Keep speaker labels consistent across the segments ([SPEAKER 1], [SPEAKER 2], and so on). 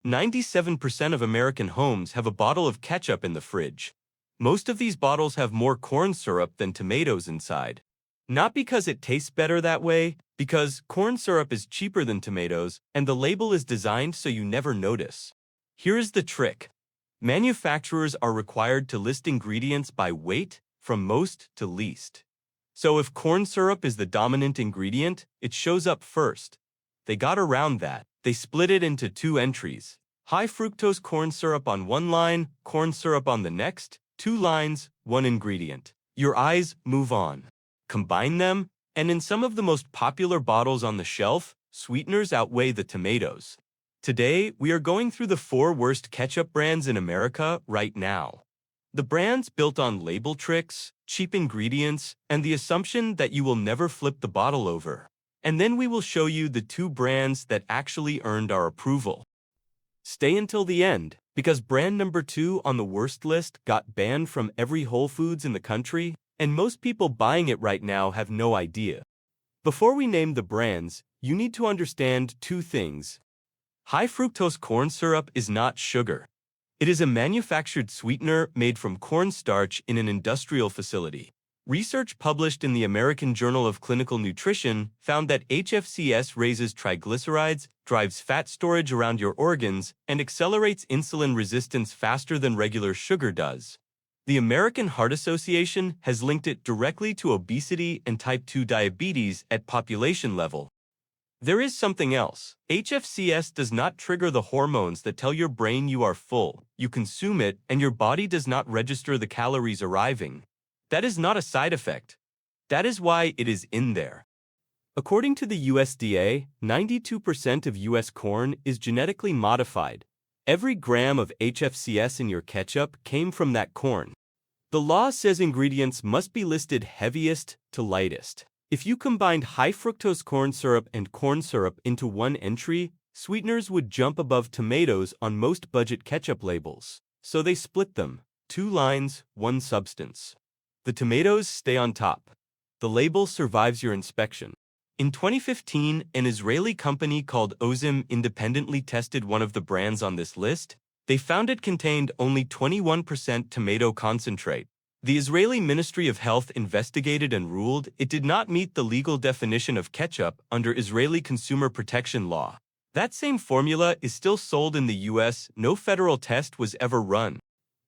[SPEAKER 1] 97% of American homes have a bottle of ketchup in the fridge. Most of these bottles have more corn syrup than tomatoes inside. Not because it tastes better that way, because corn syrup is cheaper than tomatoes, and the label is designed so you never notice. Here is the trick. Manufacturers are required to list ingredients by weight, from most to least. So if corn syrup is the dominant ingredient, it shows up first. They got around that. They split it into two entries. High fructose corn syrup on one line, corn syrup on the next, two lines, one ingredient. Your eyes move on. Combine them, and in some of the most popular bottles on the shelf, sweeteners outweigh the tomatoes. Today, we are going through the 4 worst ketchup brands in America right now. The brands built on label tricks, cheap ingredients, and the assumption that you will never flip the bottle over. And then we will show you the 2 brands that actually earned our approval. Stay until the end, because brand number 2 on the worst list got banned from every Whole Foods in the country, and most people buying it right now have no idea. Before we name the brands, you need to understand 2 things. High fructose corn syrup is not sugar. It is a manufactured sweetener made from cornstarch in an industrial facility. Research published in the American Journal of Clinical Nutrition found that HFCS raises triglycerides, drives fat storage around your organs, and accelerates insulin resistance faster than regular sugar does. The American Heart Association has linked it directly to obesity and type 2 diabetes at population level. There is something else. HFCS does not trigger the hormones that tell your brain you are full. You consume it, and your body does not register the calories arriving. That is not a side effect. That is why it is in there. According to the USDA, 92% of U.S. corn is genetically modified. Every gram of HFCS in your ketchup came from that corn. The law says ingredients must be listed heaviest to lightest. If you combined high fructose corn syrup and corn syrup into one entry, sweeteners would jump above tomatoes on most budget ketchup labels. So they split them. 2 lines, 1 substance. The tomatoes stay on top. The label survives your inspection. In 2015, an Israeli company called Ozim independently tested one of the brands on this list. They found it contained only 21% tomato concentrate. The Israeli Ministry of Health investigated and ruled it did not meet the legal definition of ketchup under Israeli consumer protection law. That same formula is still sold in the US. No federal test was ever run.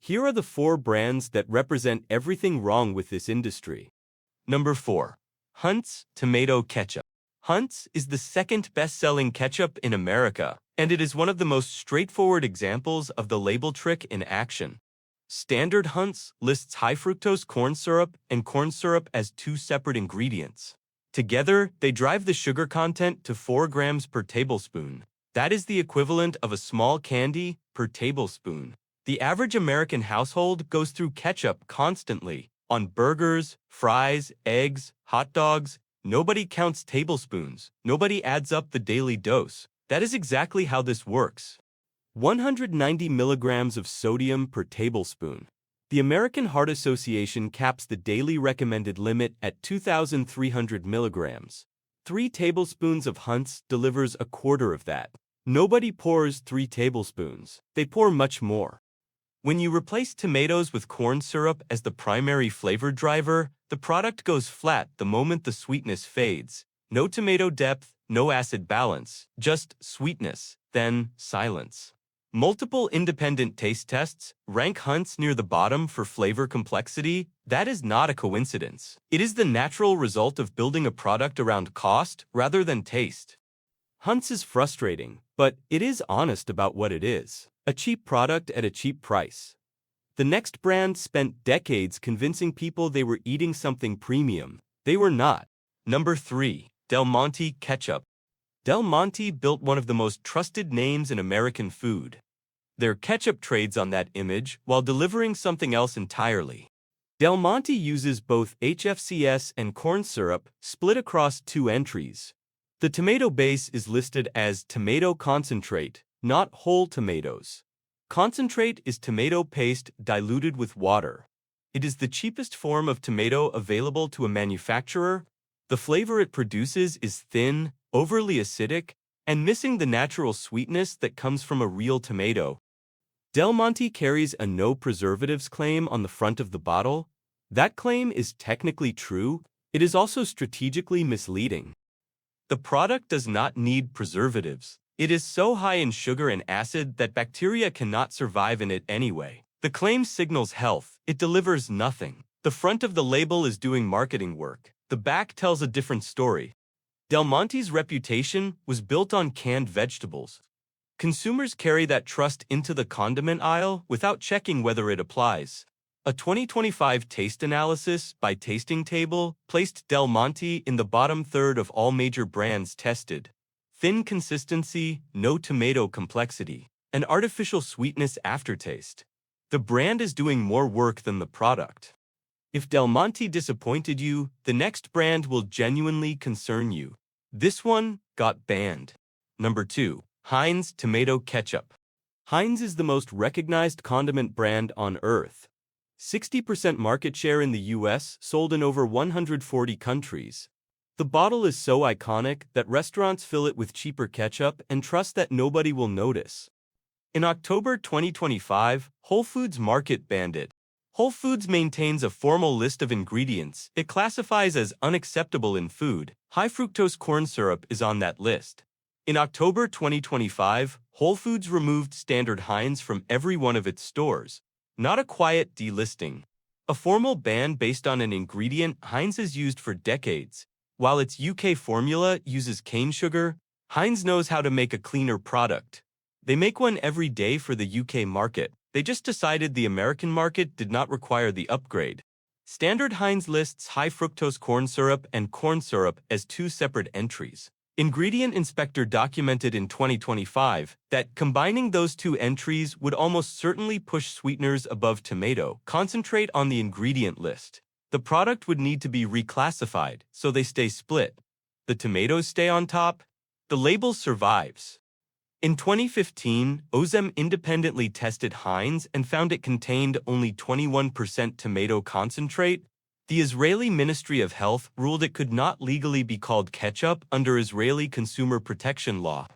[SPEAKER 1] Here are the 4 brands that represent everything wrong with this industry. Number 4. Hunt's Tomato Ketchup. Hunt's is the second best-selling ketchup in America, and it is one of the most straightforward examples of the label trick in action. Standard Hunt's lists high fructose corn syrup and corn syrup as 2 separate ingredients. Together, they drive the sugar content to 4 grams per tablespoon. That is the equivalent of a small candy per tablespoon. The average American household goes through ketchup constantly. On burgers, fries, eggs, hot dogs. Nobody counts tablespoons. Nobody adds up the daily dose. That is exactly how this works. 190 milligrams of sodium per tablespoon. The American Heart Association caps the daily recommended limit at 2,300 milligrams. 3 tablespoons of Hunt's delivers a quarter of that. Nobody pours 3 tablespoons. They pour much more. When you replace tomatoes with corn syrup as the primary flavor driver, the product goes flat the moment the sweetness fades. No tomato depth, no acid balance, just sweetness, then silence. Multiple independent taste tests rank Hunt's near the bottom for flavor complexity. That is not a coincidence. It is the natural result of building a product around cost rather than taste. Hunt's is frustrating, but it is honest about what it is. A cheap product at a cheap price. The next brand spent decades convincing people they were eating something premium. They were not. Number 3. Del Monte Ketchup. Del Monte built one of the most trusted names in American food. Their ketchup trades on that image while delivering something else entirely. Del Monte uses both HFCS and corn syrup split across 2 entries. The tomato base is listed as tomato concentrate, not whole tomatoes. Concentrate is tomato paste diluted with water. It is the cheapest form of tomato available to a manufacturer. The flavor it produces is thin, overly acidic, and missing the natural sweetness that comes from a real tomato. Del Monte carries a no preservatives claim on the front of the bottle. That claim is technically true. It is also strategically misleading. The product does not need preservatives. It is so high in sugar and acid that bacteria cannot survive in it anyway. The claim signals health. It delivers nothing. The front of the label is doing marketing work. The back tells a different story. Del Monte's reputation was built on canned vegetables. Consumers carry that trust into the condiment aisle without checking whether it applies. A 2025 taste analysis by Tasting Table placed Del Monte in the bottom third of all major brands tested. Thin consistency, no tomato complexity, and artificial sweetness aftertaste. The brand is doing more work than the product. If Del Monte disappointed you, the next brand will genuinely concern you. This one got banned. Number 2. Heinz Tomato Ketchup. Heinz is the most recognized condiment brand on earth. 60% market share in the US, sold in over 140 countries. The bottle is so iconic that restaurants fill it with cheaper ketchup and trust that nobody will notice. In October 2025, Whole Foods Market banned it. Whole Foods maintains a formal list of ingredients it classifies as unacceptable in food. High fructose corn syrup is on that list. In October 2025, Whole Foods removed standard Heinz from every one of its stores. Not a quiet delisting. A formal ban based on an ingredient Heinz has used for decades. While its UK formula uses cane sugar, Heinz knows how to make a cleaner product. They make one every day for the UK market. They just decided the American market did not require the upgrade. Standard Heinz lists high fructose corn syrup and corn syrup as two separate entries. Ingredient Inspector documented in 2025 that combining those two entries would almost certainly push sweeteners above tomato. Concentrate on the ingredient list. The product would need to be reclassified, so they stay split. The tomatoes stay on top. The label survives. In 2015, OZEM independently tested Heinz and found it contained only 21% tomato concentrate. The Israeli Ministry of Health ruled it could not legally be called ketchup under Israeli consumer protection law.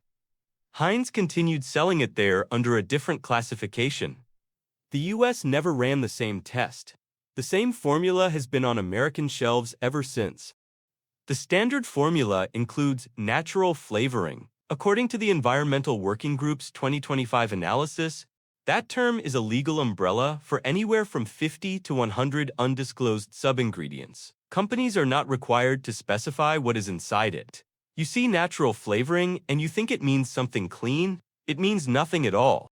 [SPEAKER 1] Heinz continued selling it there under a different classification. The US never ran the same test. The same formula has been on American shelves ever since. The standard formula includes natural flavoring. According to the Environmental Working Group's 2025 analysis, that term is a legal umbrella for anywhere from 50 to 100 undisclosed subingredients. Companies are not required to specify what is inside it. You see natural flavoring and you think it means something clean? It means nothing at all.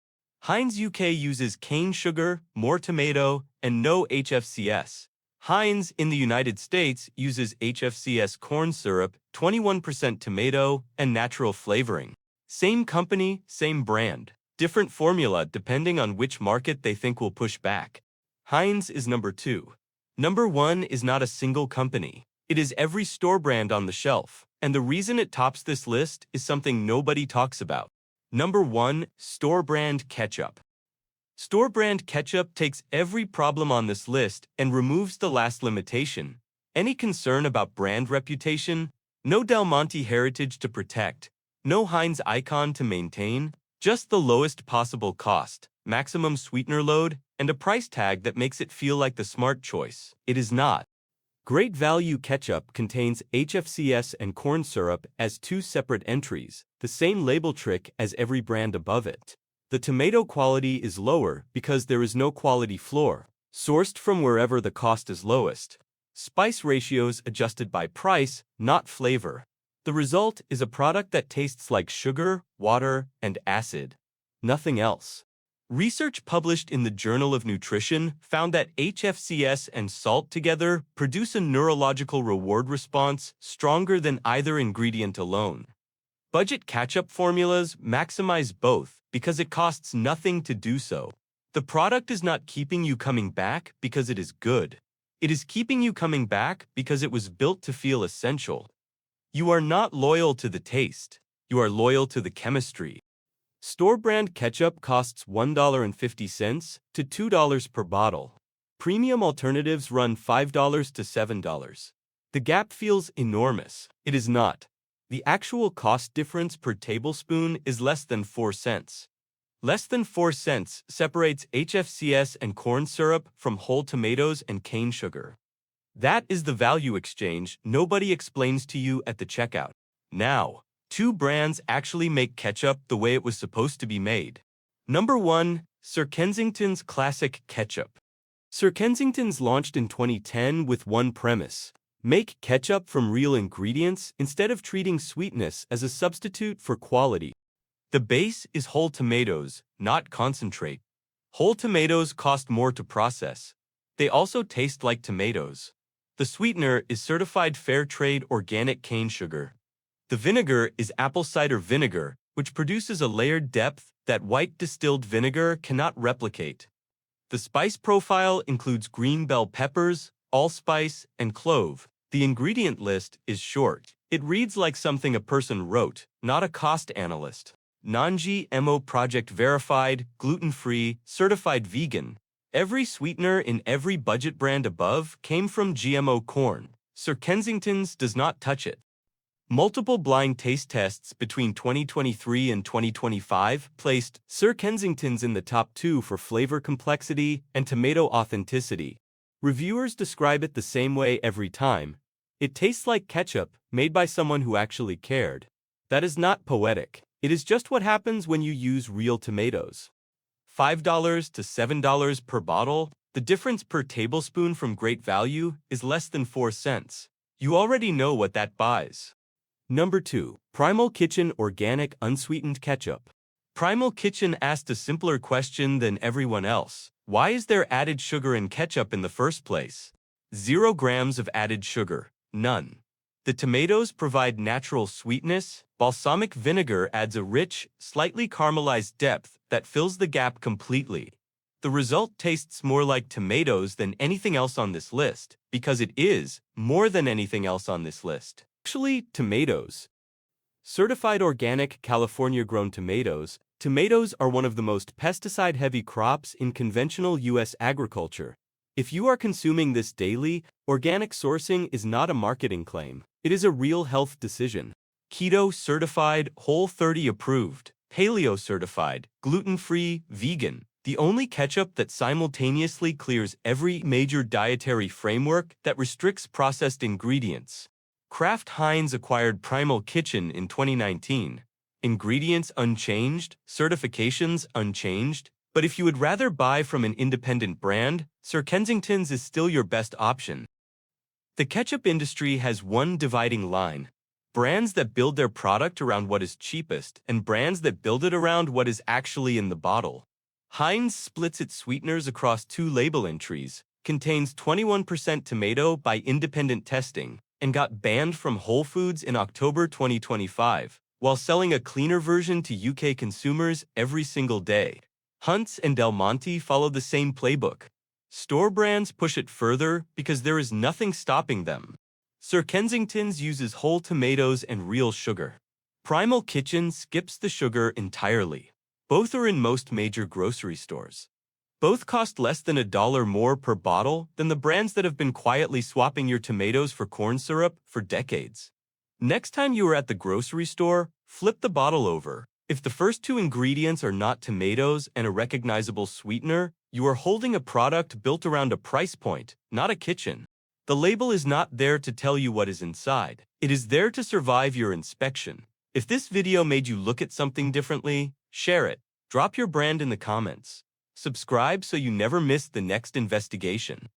[SPEAKER 1] Heinz UK uses cane sugar, more tomato, and no HFCS. Heinz in the United States uses HFCS corn syrup, 21% tomato, and natural flavoring. Same company, same brand. Different formula depending on which market they think will push back. Heinz is number 2. Number 1 is not a single company. It is every store brand on the shelf. And the reason it tops this list is something nobody talks about. Number 1, store brand ketchup. Store brand ketchup takes every problem on this list and removes the last limitation. Any concern about brand reputation? No Del Monte heritage to protect. No Heinz icon to maintain. Just the lowest possible cost, maximum sweetener load, and a price tag that makes it feel like the smart choice. It is not. Great Value Ketchup contains HFCS and corn syrup as two separate entries, the same label trick as every brand above it. The tomato quality is lower because there is no quality floor, sourced from wherever the cost is lowest. Spice ratios adjusted by price, not flavor. The result is a product that tastes like sugar, water, and acid. Nothing else. Research published in the Journal of Nutrition found that HFCS and salt together produce a neurological reward response stronger than either ingredient alone. Budget ketchup formulas maximize both because it costs nothing to do so. The product is not keeping you coming back because it is good. It is keeping you coming back because it was built to feel essential. You are not loyal to the taste. You are loyal to the chemistry. Store brand ketchup costs $1.50 to $2 per bottle. Premium alternatives run $5 to $7. The gap feels enormous. It is not. The actual cost difference per tablespoon is less than 4 cents. Less than 4 cents separates HFCS and corn syrup from whole tomatoes and cane sugar. That is the value exchange nobody explains to you at the checkout. Now, 2 brands actually make ketchup the way it was supposed to be made. Number 1, Sir Kensington's Classic Ketchup. Sir Kensington's launched in 2010 with one premise: make ketchup from real ingredients instead of treating sweetness as a substitute for quality. The base is whole tomatoes, not concentrate. Whole tomatoes cost more to process. They also taste like tomatoes. The sweetener is certified fair trade organic cane sugar. The vinegar is apple cider vinegar, which produces a layered depth that white distilled vinegar cannot replicate. The spice profile includes green bell peppers, allspice, and clove. The ingredient list is short. It reads like something a person wrote, not a cost analyst. Non-GMO project verified, gluten-free, certified vegan. Every sweetener in every budget brand above came from GMO corn. Sir Kensington's does not touch it. Multiple blind taste tests between 2023 and 2025 placed Sir Kensington's in the top 2 for flavor complexity and tomato authenticity. Reviewers describe it the same way every time. It tastes like ketchup, made by someone who actually cared. That is not poetic. It is just what happens when you use real tomatoes. $5 to $7 per bottle, the difference per tablespoon from great value is less than 4 cents. You already know what that buys. Number 2. Primal Kitchen Organic Unsweetened Ketchup. Primal Kitchen asked a simpler question than everyone else. Why is there added sugar in ketchup in the first place? 0 grams of added sugar. None. The tomatoes provide natural sweetness. Balsamic vinegar adds a rich, slightly caramelized depth that fills the gap completely. The result tastes more like tomatoes than anything else on this list, because it is more than anything else on this list. Actually, tomatoes. Certified organic California-grown tomatoes. Tomatoes are one of the most pesticide-heavy crops in conventional U.S. agriculture. If you are consuming this daily, organic sourcing is not a marketing claim. It is a real health decision. Keto certified, Whole30 approved, paleo certified, gluten-free, vegan. The only ketchup that simultaneously clears every major dietary framework that restricts processed ingredients. Kraft Heinz acquired Primal Kitchen in 2019. Ingredients unchanged, certifications unchanged. But if you would rather buy from an independent brand, Sir Kensington's is still your best option. The ketchup industry has one dividing line: brands that build their product around what is cheapest and brands that build it around what is actually in the bottle. Heinz splits its sweeteners across 2 label entries, contains 21% tomato by independent testing, and got banned from Whole Foods in October 2025, while selling a cleaner version to UK consumers every single day. Hunt's and Del Monte follow the same playbook. Store brands push it further because there is nothing stopping them. Sir Kensington's uses whole tomatoes and real sugar. Primal Kitchen skips the sugar entirely. Both are in most major grocery stores. Both cost less than $1 more per bottle than the brands that have been quietly swapping your tomatoes for corn syrup for decades. Next time you are at the grocery store, flip the bottle over. If the first 2 ingredients are not tomatoes and a recognizable sweetener, you are holding a product built around a price point, not a kitchen. The label is not there to tell you what is inside. It is there to survive your inspection. If this video made you look at something differently, share it. Drop your brand in the comments. Subscribe so you never miss the next investigation.